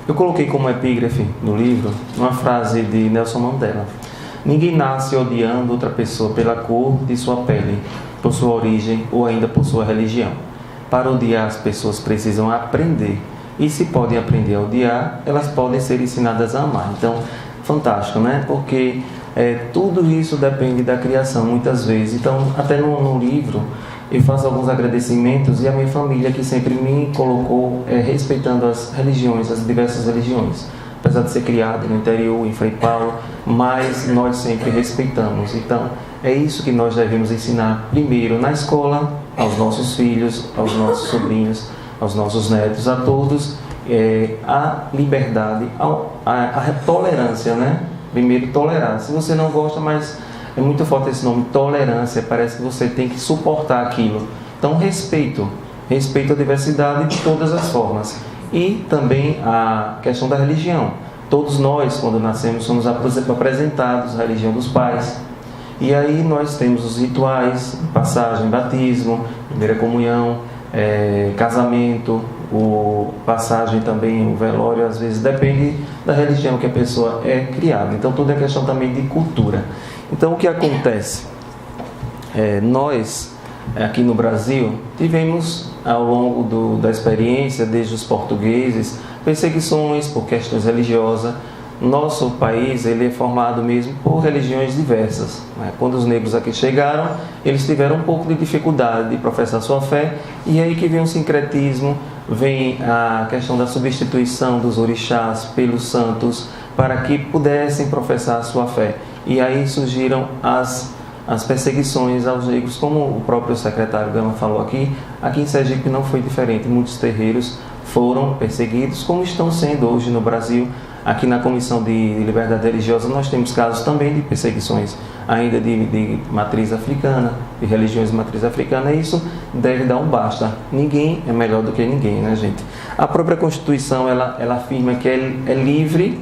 Eu coloquei como epígrafe no livro uma frase de Nelson Mandela. Ninguém nasce odiando outra pessoa pela cor de sua pele, por sua origem ou ainda por sua religião. Para odiar, as pessoas precisam aprender. E se podem aprender a odiar, elas podem ser ensinadas a amar. Então, fantástico, né? Porque tudo isso depende da criação, muitas vezes. Então, até no livro, eu faço alguns agradecimentos e a minha família que sempre me colocou respeitando as religiões, as diversas religiões. Apesar de ser criado no interior, em Frei Paulo, mas nós sempre respeitamos. Então, é isso que nós devemos ensinar primeiro na escola, aos nossos filhos, aos nossos sobrinhos, aos nossos netos, a todos, a liberdade, a tolerância, né? Primeiro, tolerar. Se você não gosta, mas é muito forte esse nome, tolerância, parece que você tem que suportar aquilo. Então, respeito a diversidade de todas as formas. E também a questão da religião. Todos nós, quando nascemos, somos apresentados à religião dos pais. E aí nós temos os rituais, passagem, batismo, primeira comunhão, casamento, passagem também, o velório, às vezes depende da religião que a pessoa é criada. Então tudo é questão também de cultura. Então o que acontece? Nós, aqui no Brasil, tivemos ao longo da experiência, desde os portugueses, perseguições por questões religiosas. Nosso país ele é formado mesmo por religiões diversas, né? Quando os negros aqui chegaram, eles tiveram um pouco de dificuldade de professar sua fé, e aí que vem o sincretismo, vem a questão da substituição dos orixás pelos santos, para que pudessem professar a sua fé. E aí surgiram as perseguições aos negros, como o próprio secretário Gama falou aqui em Sergipe não foi diferente, muitos terreiros foram perseguidos, como estão sendo hoje no Brasil. Aqui na Comissão de Liberdade Religiosa nós temos casos também de perseguições, ainda de matriz africana, de religiões de matriz africana, e isso deve dar um basta. Ninguém é melhor do que ninguém, né, gente? A própria Constituição, ela afirma que é livre,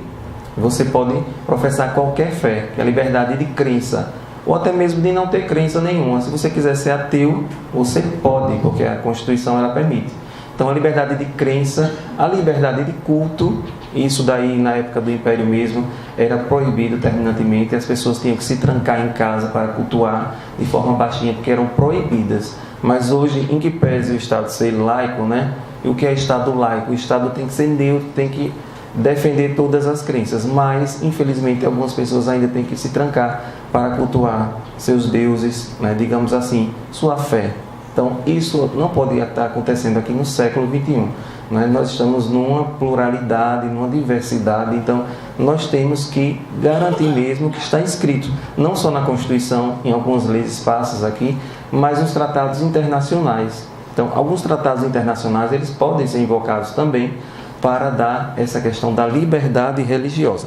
você pode professar qualquer fé, que é a liberdade de crença, ou até mesmo de não ter crença nenhuma. Se você quiser ser ateu, você pode, porque a Constituição ela permite. Então a liberdade de crença, a liberdade de culto, isso daí na época do Império mesmo era proibido terminantemente, as pessoas tinham que se trancar em casa para cultuar de forma baixinha, porque eram proibidas. Mas hoje, em que pese o Estado ser laico, né? E o que é Estado laico? O Estado tem que ser neutro, tem que defender todas as crenças, mas infelizmente algumas pessoas ainda têm que se trancar para cultuar seus deuses, né? Digamos assim, sua fé. Então isso não pode estar acontecendo aqui no século XXI. Né? Nós estamos numa pluralidade, numa diversidade, então nós temos que garantir mesmo que está escrito, não só na Constituição, em algumas leis esparsas aqui, mas nos tratados internacionais. Então alguns tratados internacionais eles podem ser invocados também para dar essa questão da liberdade religiosa.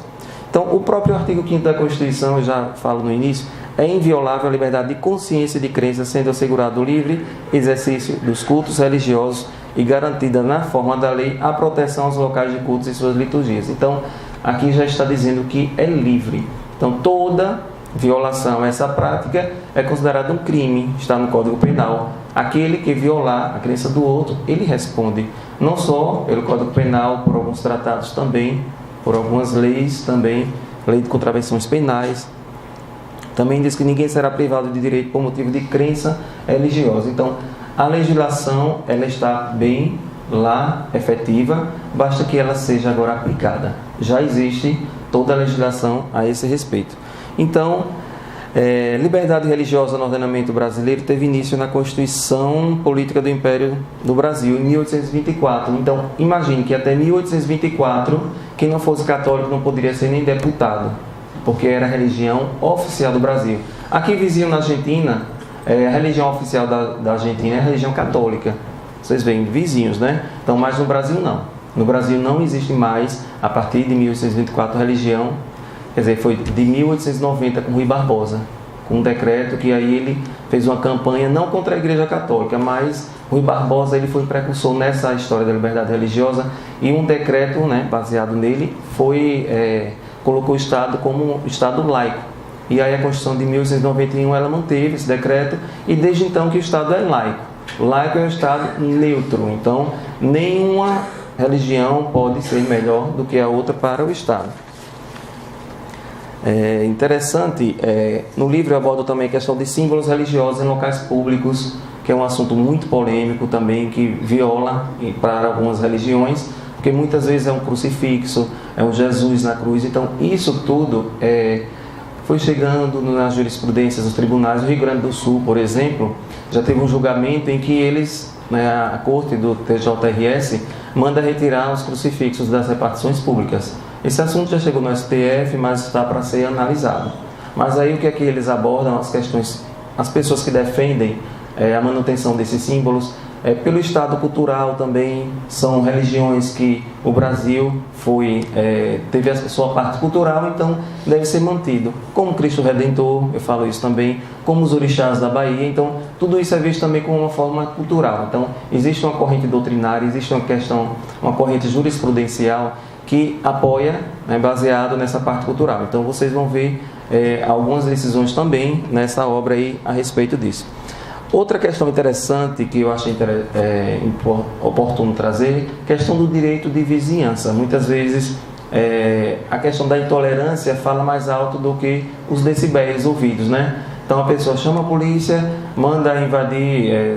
Então o próprio artigo 5º da Constituição, eu já falo no início, é inviolável a liberdade de consciência e de crença, sendo assegurado o livre exercício dos cultos religiosos e garantida na forma da lei a proteção aos locais de cultos e suas liturgias. Então, aqui já está dizendo que é livre. Então, toda violação a essa prática é considerada um crime, está no Código Penal. Aquele que violar a crença do outro, ele responde, não só pelo Código Penal, por alguns tratados também, por algumas leis também, lei de contravenções penais. Também diz que ninguém será privado de direito por motivo de crença religiosa. Então, a legislação, ela está bem lá, efetiva, basta que ela seja agora aplicada. Já existe toda a legislação a esse respeito. Então, liberdade religiosa no ordenamento brasileiro teve início na Constituição Política do Império do Brasil, em 1824. Então, imagine que até 1824, quem não fosse católico não poderia ser nem deputado, porque era a religião oficial do Brasil. Aqui vizinho na Argentina, a religião oficial da Argentina é a religião católica. Vocês veem, vizinhos, né? Então, mas no Brasil não. No Brasil não existe mais, a partir de 1824, religião. Quer dizer, foi de 1890 com Rui Barbosa, com um decreto que aí ele fez uma campanha não contra a Igreja Católica, mas Rui Barbosa ele foi precursor nessa história da liberdade religiosa, e um decreto, né, baseado nele colocou o Estado como Estado laico. E aí a Constituição de 1891 ela manteve esse decreto, e desde então que o Estado é laico. Laico é um Estado neutro, então nenhuma religião pode ser melhor do que a outra para o Estado. É interessante, no livro eu abordo também a questão de símbolos religiosos em locais públicos, que é um assunto muito polêmico também, que viola para algumas religiões, porque muitas vezes é um crucifixo, é um Jesus na cruz. Então isso tudo foi chegando nas jurisprudências dos tribunais do Rio Grande do Sul, por exemplo. Já teve um julgamento em que eles, a corte do TJRS, manda retirar os crucifixos das repartições públicas. Esse assunto já chegou no STF, mas está para ser analisado. Mas aí o que é que eles abordam? As questões, as pessoas que defendem a manutenção desses símbolos, pelo estado cultural também, são religiões que o Brasil teve a sua parte cultural, então deve ser mantido. Como Cristo Redentor, eu falo isso também, como os orixás da Bahia, então tudo isso é visto também como uma forma cultural. Então existe uma corrente doutrinária, existe uma corrente jurisprudencial que apoia, baseado nessa parte cultural. Então vocês vão ver algumas decisões também nessa obra aí a respeito disso. Outra questão interessante que eu achei oportuno trazer, questão do direito de vizinhança. Muitas vezes a questão da intolerância fala mais alto do que os decibéis ouvidos, né? Então a pessoa chama a polícia, manda invadir,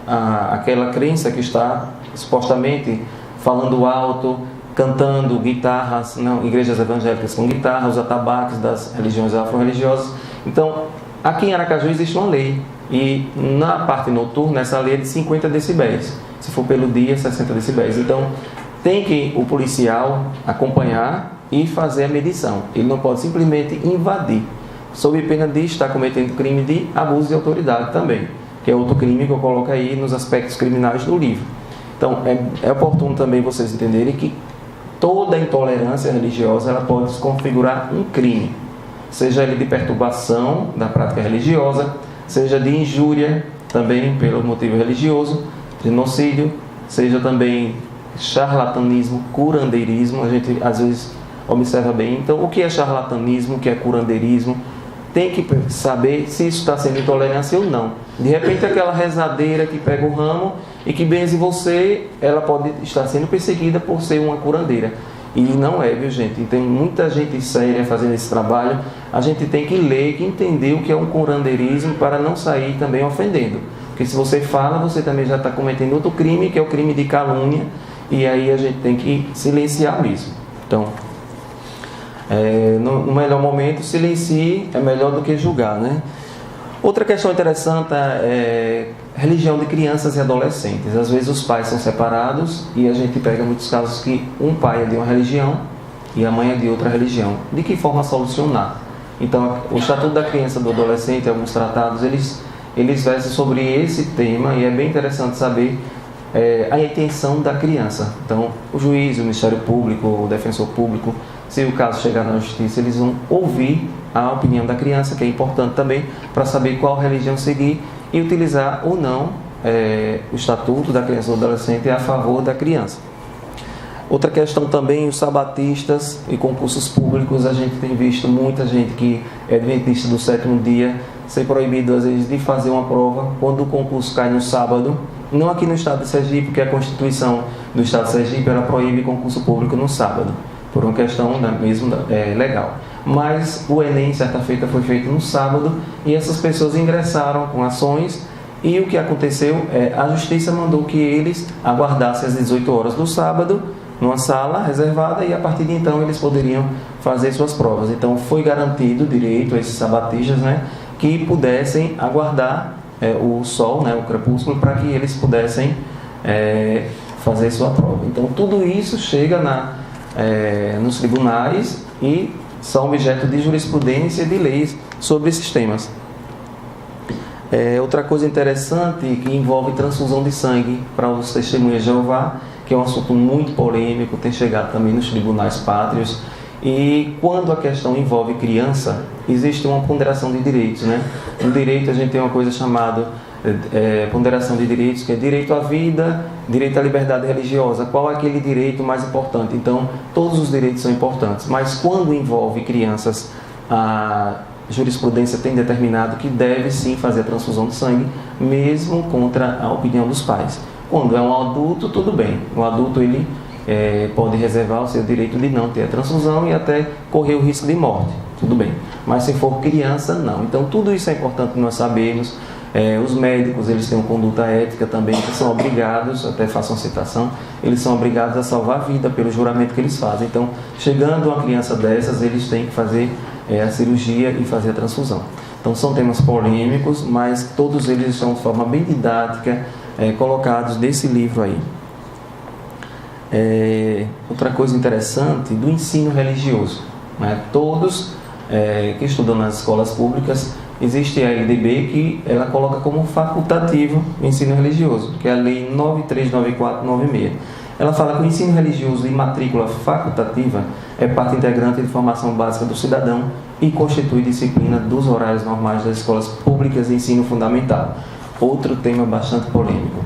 aquela crença que está supostamente falando alto, cantando guitarras, igrejas evangélicas com guitarras, os atabaques das religiões afro-religiosas. Então, aqui em Aracaju existe uma lei, e na parte noturna essa lei é de 50 decibéis, se for pelo dia 60 decibéis. Então tem que o policial acompanhar e fazer a medição. Ele não pode simplesmente invadir, sob pena de estar cometendo crime de abuso de autoridade também, que é outro crime que eu coloco aí nos aspectos criminais do livro. Então é oportuno também vocês entenderem que toda intolerância religiosa ela pode se configurar um crime, seja ele de perturbação da prática religiosa, seja de injúria também pelo motivo religioso, genocídio, seja também charlatanismo, curandeirismo. A gente às vezes observa bem. Então, o que é charlatanismo, o que é curandeirismo? Tem que saber se isso está sendo intolerância ou não. De repente, aquela rezadeira que pega o ramo e que benze você, ela pode estar sendo perseguida por ser uma curandeira. E não é, viu, gente? E tem muita gente séria fazendo esse trabalho. A gente tem que ler, que entender o que é um curandeirismo para não sair também ofendendo. Porque se você fala, você também já está cometendo outro crime, que é o crime de calúnia. E aí a gente tem que silenciar mesmo. Então, no melhor momento, silencie, é melhor do que julgar, né? Outra questão interessante é religião de crianças e adolescentes. Às vezes os pais são separados e a gente pega muitos casos que um pai é de uma religião e a mãe é de outra religião. De que forma solucionar? Então, o Estatuto da Criança e do Adolescente, alguns tratados, eles versam sobre esse tema e é bem interessante saber a intenção da criança. Então, o juiz, o Ministério Público, o defensor público, se o caso chegar na justiça, eles vão ouvir a opinião da criança, que é importante também para saber qual religião seguir e utilizar ou não o Estatuto da Criança e do Adolescente a favor da criança. Outra questão também, os sabatistas e concursos públicos. A gente tem visto muita gente que é adventista do sétimo dia ser proibido às vezes de fazer uma prova quando o concurso cai no sábado. Não aqui no estado de Sergipe, porque a Constituição do estado de Sergipe ela proíbe concurso público no sábado, por uma questão legal. Mas o Enem, certa feita, foi feito no sábado e essas pessoas ingressaram com ações e o que aconteceu a Justiça mandou que eles aguardassem às 18 horas do sábado numa sala reservada e a partir de então eles poderiam fazer suas provas. Então foi garantido o direito a esses sabatistas, que pudessem aguardar o sol, o crepúsculo, para que eles pudessem fazer sua prova. Então tudo isso chega nos tribunais e são objeto de jurisprudência e de leis sobre esses temas. Outra coisa interessante que envolve transfusão de sangue para os testemunhas de Jeová, que é um assunto muito polêmico, tem chegado também nos tribunais pátrios. E quando a questão envolve criança, existe uma ponderação de direitos, No direito a gente tem uma coisa chamada ponderação de direitos, que é direito à vida, direito à liberdade religiosa. Qual é aquele direito mais importante? Então, todos os direitos são importantes, mas quando envolve crianças, a jurisprudência tem determinado que deve sim fazer a transfusão de sangue, mesmo contra a opinião dos pais. Quando é um adulto, tudo bem. O adulto ele pode reservar o seu direito de não ter a transfusão e até correr o risco de morte, tudo bem. Mas se for criança, não. Então tudo isso é importante nós sabermos. Os médicos, eles têm uma conduta ética também, que são obrigados, até façam citação, eles são obrigados a salvar a vida pelo juramento que eles fazem. Então, chegando uma criança dessas, eles têm que fazer a cirurgia e fazer a transfusão. Então, são temas polêmicos, mas todos eles são de forma bem didática, colocados nesse livro aí. Outra coisa interessante do ensino religioso, né? Todos que estudam nas escolas públicas, existe a LDB que ela coloca como facultativo o ensino religioso, que é a Lei 939496. Ela fala que o ensino religioso de matrícula facultativa é parte integrante de formação básica do cidadão e constitui disciplina dos horários normais das escolas públicas de ensino fundamental. Outro tema bastante polêmico.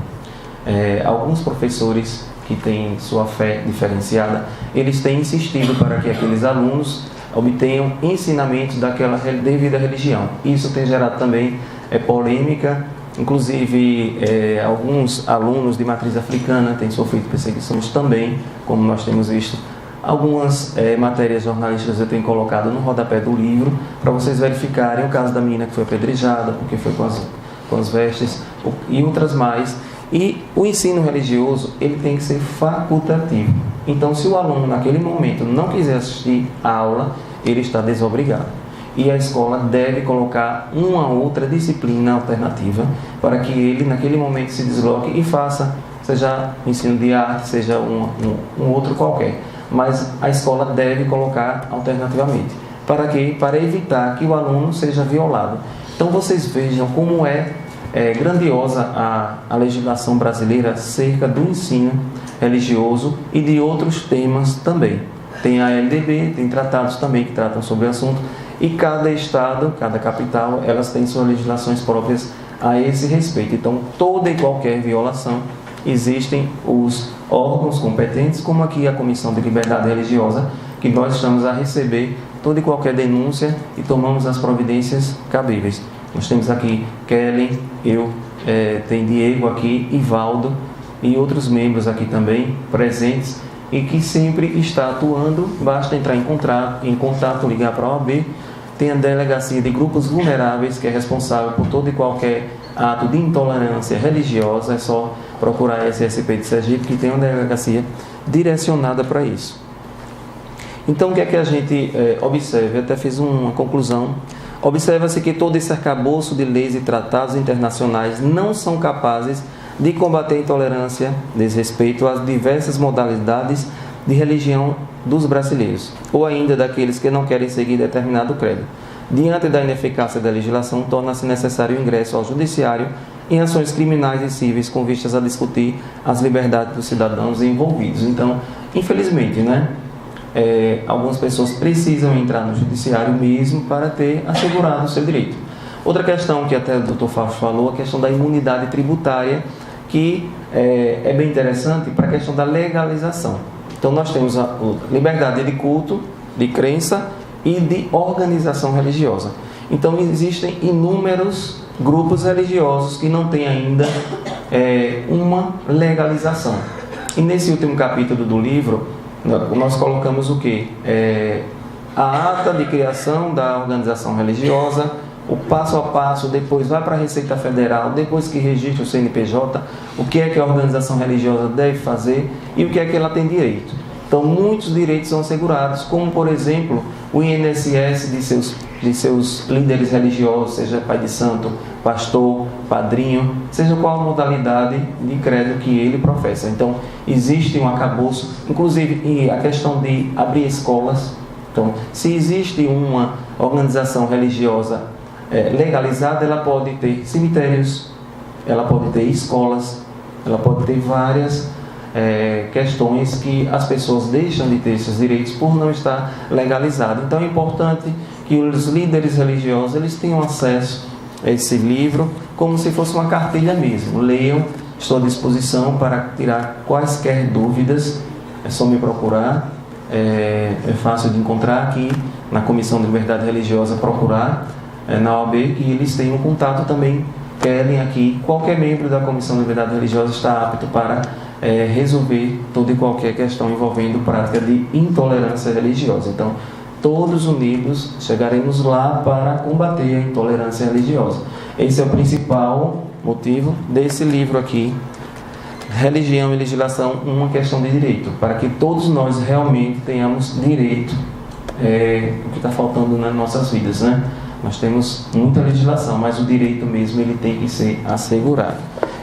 Alguns professores que têm sua fé diferenciada, eles têm insistido para que aqueles alunos obtenham ensinamentos daquela devida religião. Isso tem gerado também polêmica, inclusive alguns alunos de matriz africana têm sofrido perseguições também, como nós temos visto. Algumas matérias jornalísticas eu tenho colocado no rodapé do livro, para vocês verificarem o caso da menina que foi apedrejada, porque foi com as vestes, e outras mais. E o ensino religioso, ele tem que ser facultativo. Então, se o aluno naquele momento não quiser assistir a aula, ele está desobrigado. E a escola deve colocar uma outra disciplina alternativa para que ele naquele momento se desloque e faça, seja ensino de arte, seja um outro qualquer. Mas a escola deve colocar alternativamente. Para quê? Para evitar que o aluno seja violado. Então, vocês vejam como é grandiosa a legislação brasileira acerca do ensino religioso e de outros temas também. Tem a LDB, tem tratados também que tratam sobre o assunto, e cada estado, cada capital, elas têm suas legislações próprias a esse respeito. Então, toda e qualquer violação, existem os órgãos competentes, como aqui a Comissão de Liberdade Religiosa, que nós estamos a receber toda e qualquer denúncia e tomamos as providências cabíveis. Nós temos aqui Kellen, tem Diego aqui, Ivaldo e outros membros aqui também presentes e que sempre está atuando. Basta entrar em contato, ligar para a OAB. Tem a Delegacia de Grupos Vulneráveis, que é responsável por todo e qualquer ato de intolerância religiosa. É só procurar a SSP de Sergipe, que tem uma delegacia direcionada para isso. Então, o que é que a gente observa? Eu até fiz uma conclusão. Observa-se que todo esse arcabouço de leis e tratados internacionais não são capazes de combater a intolerância, desrespeito às diversas modalidades de religião dos brasileiros, ou ainda daqueles que não querem seguir determinado credo. Diante da ineficácia da legislação, torna-se necessário o ingresso ao judiciário em ações criminais e cíveis com vistas a discutir as liberdades dos cidadãos envolvidos. Então, infelizmente, algumas pessoas precisam entrar no judiciário mesmo para ter assegurado o seu direito. Outra questão que até o Dr. Fausto falou, a questão da imunidade tributária, que é bem interessante para a questão da legalização. Então, nós temos a liberdade de culto, de crença e de organização religiosa. Então, existem inúmeros grupos religiosos que não têm ainda uma legalização. E nesse último capítulo do livro, nós colocamos o quê? A ata de criação da organização religiosa, o passo a passo, depois vai para a Receita Federal, depois que registra o CNPJ, o que é que a organização religiosa deve fazer e o que é que ela tem direito. Então, muitos direitos são assegurados, como, por exemplo, o INSS de seus líderes religiosos, seja pai de santo, pastor, padrinho, seja qual a modalidade de credo que ele professa. Então, existe um arcabouço, inclusive a questão de abrir escolas. Então, se existe uma organização religiosa legalizada, ela pode ter cemitérios, ela pode ter escolas, ela pode ter várias questões que as pessoas deixam de ter esses direitos por não estar legalizado. Então é importante que os líderes religiosos eles tenham acesso a esse livro como se fosse uma cartilha mesmo. Leiam, estou à disposição para tirar quaisquer dúvidas, é só me procurar, é fácil de encontrar aqui na Comissão de Liberdade Religiosa, procurar na OAB, e eles têm um contato também Kellen aqui, qualquer membro da Comissão de Liberdade Religiosa está apto para resolver toda e qualquer questão envolvendo prática de intolerância religiosa. Então, todos unidos chegaremos lá para combater a intolerância religiosa. Esse é o principal motivo desse livro aqui, Religião e Legislação, uma questão de direito, para que todos nós realmente tenhamos direito, o que está faltando nas nossas vidas, né? Nós temos muita legislação, mas o direito mesmo ele tem que ser assegurado.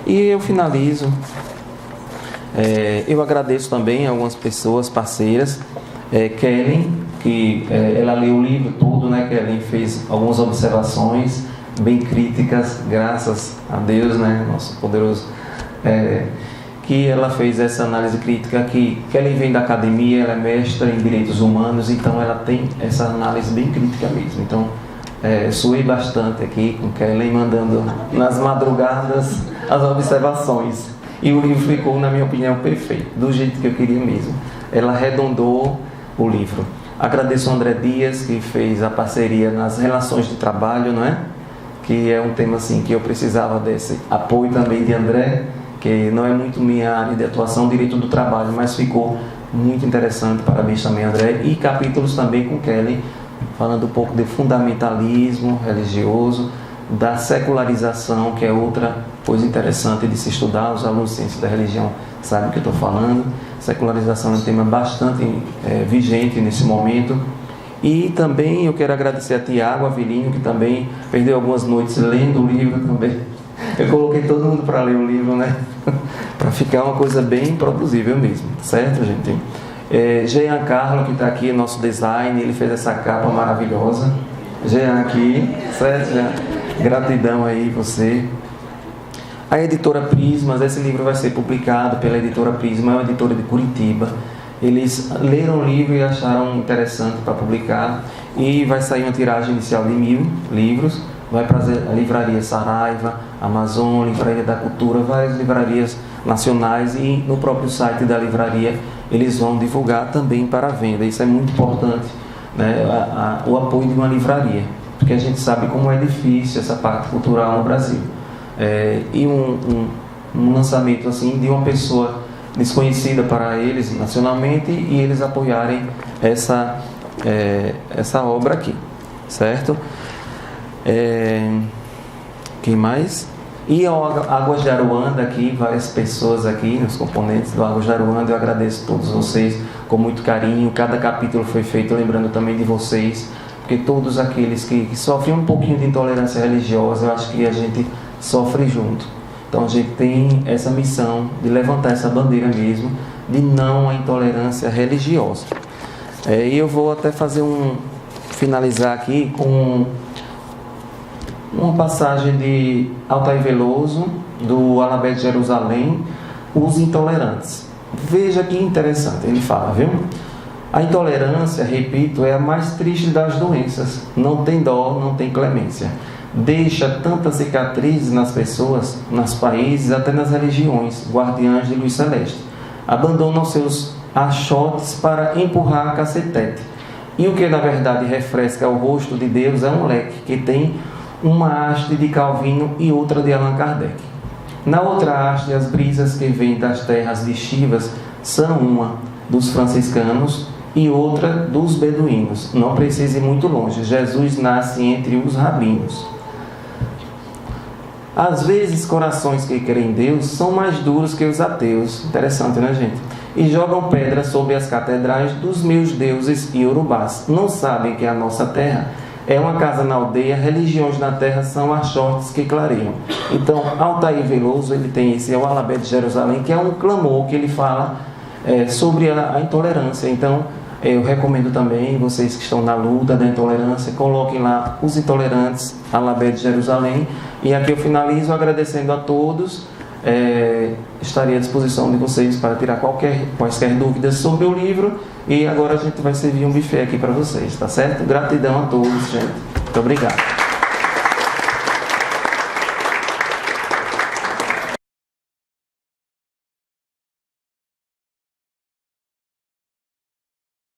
E eu finalizo, eu agradeço também a algumas pessoas parceiras, Kellen, que ela leu o livro todo, né? Kellen fez algumas observações bem críticas, graças a Deus, né? Nosso poderoso, que ela fez essa análise crítica, que Kellen vem da academia, ela é mestra em direitos humanos, então ela tem essa análise bem crítica mesmo. Então, suei bastante aqui com Kellen, mandando nas madrugadas as observações. E o livro ficou, na minha opinião, perfeito, do jeito que eu queria mesmo. Ela arredondou o livro. Agradeço ao André Dias, que fez a parceria nas relações de trabalho, não é? Que é um tema assim, que eu precisava desse apoio também de André, que não é muito minha área de atuação, direito do trabalho, mas ficou muito interessante. Parabéns também, André. E capítulos também com Kellen, falando um pouco de fundamentalismo religioso, da secularização, que é outra coisa interessante de se estudar. Os alunos de ciência da religião sabem o que eu estou falando. Secularização é um tema bastante vigente nesse momento. E também eu quero agradecer a Tiago Avelino, que também perdeu algumas noites lendo o livro também. Eu coloquei todo mundo para ler o livro, né? Para ficar uma coisa bem produzível mesmo, certo, gente? Jean Carlo, que está aqui, nosso design, ele fez essa capa maravilhosa. Jean aqui, certo, Jean? Gratidão aí você. A editora Prismas, esse livro vai ser publicado pela editora Prisma, é uma editora de Curitiba. Eles leram o livro e acharam interessante para publicar, e vai sair uma tiragem inicial de 1000 livros. Vai para a livraria Saraiva, Amazon, Livraria da Cultura, várias livrarias nacionais, e no próprio site da livraria eles vão divulgar também para a venda. Isso é muito importante, né? O apoio de uma livraria, porque a gente sabe como é difícil essa parte cultural no Brasil. E um lançamento assim de uma pessoa desconhecida para eles nacionalmente, e eles apoiarem essa obra aqui, certo? Quem mais? E a Águas de Aruanda aqui, várias pessoas aqui, os componentes do Águas de Aruanda, eu agradeço a todos vocês com muito carinho. Cada capítulo foi feito lembrando também de vocês, porque todos aqueles que sofrem um pouquinho de intolerância religiosa, eu acho que a gente sofre junto. Então a gente tem essa missão de levantar essa bandeira mesmo, de não à intolerância religiosa. E eu vou até finalizar aqui com uma passagem de Altair Veloso, do Alabé de Jerusalém, Os Intolerantes. Veja que interessante, ele fala, viu? A intolerância, repito, é a mais triste das doenças. Não tem dó, não tem clemência. Deixa tantas cicatrizes nas pessoas, nos países, até nas religiões, guardiãs de luz celeste. Abandonam seus achotes para empurrar a cacetete. E o que na verdade refresca o rosto de Deus é um leque que tem uma haste de Calvino e outra de Allan Kardec. Na outra haste, as brisas que vêm das terras de Chivas são uma dos franciscanos e outra dos beduínos. Não precisa ir muito longe. Jesus nasce entre os rabinos. Às vezes, corações que creem em Deus são mais duros que os ateus. Interessante, né, gente? E jogam pedras sobre as catedrais dos meus deuses e urubás. Não sabem que a nossa terra é uma casa na aldeia, religiões na terra são achotes que clareiam. Então, Altair Veloso, ele tem esse, o Alabé de Jerusalém, que é um clamor que ele fala sobre a intolerância. Então, eu recomendo também, vocês que estão na luta da intolerância, coloquem lá Os Intolerantes, Alabé de Jerusalém. E aqui eu finalizo agradecendo a todos. Estarei à disposição de vocês para tirar quaisquer dúvidas sobre o livro. E agora a gente vai servir um buffet aqui para vocês, tá certo? Gratidão a todos, gente. Muito obrigado.